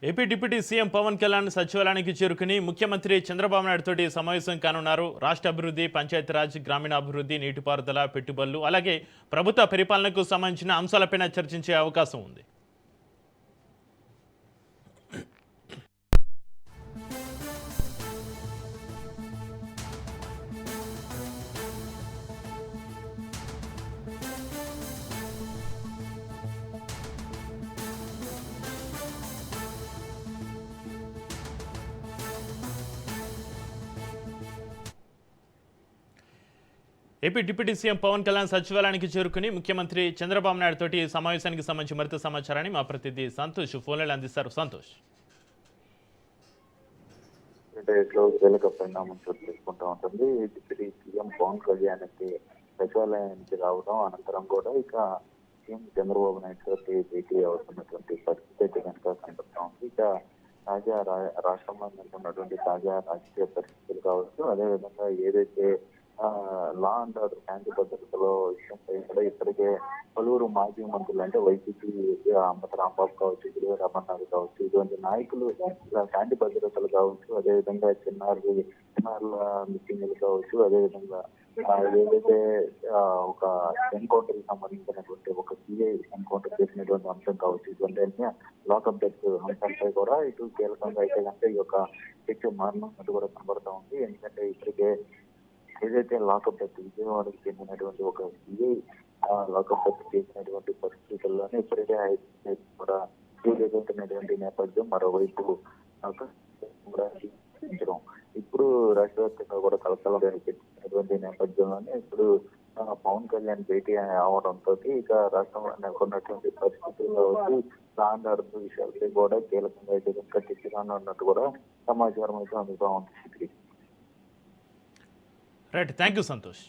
AP deputy CM Pawan Kalyan సచివాలయానికి చేరుకుని ముఖ్యమంత్రి చంద్రబాబు నాయుడు తోటి సమావేశం కానున్నారు. రాష్ట్ర అభివృద్ధి, పంచాయతీరాజ్, గ్రామీణాభివృద్ధి, నీటిపారుదల, పెట్టుబడులు అలాగే ప్రభుత్వ పరిపాలనకు సంబంధించిన అంశాలపైన చర్చించే అవకాశం ఉంది. AP deputy CM Pawan Kalyan సచివాలయానికి చేరుకుని ముఖ్యమంత్రి చంద్రబాబు నాయుడు తోటి సమావేశానికి సంబంధించి మరింత సమాచారాన్ని మా ప్రతినిధి సంతోష్ ఫోన్లలో అందిస్తారు. సంతోష్, కీలక పరిణామం చోటు చేసుకుంటూ ఉంటుంది. డిప్యూటీ సీఎం పవన్ కళ్యాణ్ సచివాలయానికి రావడం అనంతరం కూడా ఇక సీఎం చంద్రబాబు నాయుడు తోటి భేటీ అవుతున్నటువంటి పరిస్థితి అయితే కనుక కనబడుతూ ఉంది. ఇక తాజా రాష్ట్రంలో నెలకొన్నటువంటి తాజా రాజకీయ పరిస్థితులు కావచ్చు, అదేవిధంగా ఏదైతే లా అండ్ ఆర్డర్ శాంతి భద్రతలో విషయంపై కూడా ఇప్పటికే పలువురు మాజీ మంత్రులు అంటే వైసీపీ అంబటి రాంబాబు కావచ్చు, గిరివర్ అమర్నాథ్ కావచ్చు, ఇటువంటి నాయకులు శాంతి భద్రతలు కావచ్చు, అదేవిధంగా చిన్నారుల మిస్సింగ్లు కావచ్చు, అదేవిధంగా ఏదైతే ఒక ఎన్కౌంటర్ కి సంబంధించినటువంటి ఒక సిఐ ఎన్కౌంటర్ చేసినటువంటి అంశం కావచ్చు, ఇటువంటి లాకప్ డెత్ అంశంపై కూడా ఇటు కీలకంగా అయితే కనుక ఈ యొక్క చర్చ మారినట్టు కూడా కనబడతా ఉంది. ఎందుకంటే ఇప్పటికే ఏదైతే లాకప్ డెత్ విజయవాడకు చెందినటువంటి ఒక సిఐ లాకప్ డెత్ చేసినటువంటి పరిస్థితుల్లోనే ఇప్పటికే కూడా జైలుతున్నటువంటి నేపథ్యం, మరోవైపు కూడా ఇప్పుడు రాష్ట్ర వ్యాప్తంగా కూడా కలకలం పెట్టినటువంటి నేపథ్యంలోనే ఇప్పుడు పవన్ కళ్యాణ్ భేటీ అవడంతో ఇక రాష్ట్రంలో నెలకొన్నటువంటి పరిస్థితుల్లో వచ్చి స్టాండర్డ్ విషయాలపై కూడా కీలకంగా అయితే చర్చగానే ఉన్నట్టు కూడా సమాచారం అయితే అందుతూ ఉంది. Right, thank you Santosh.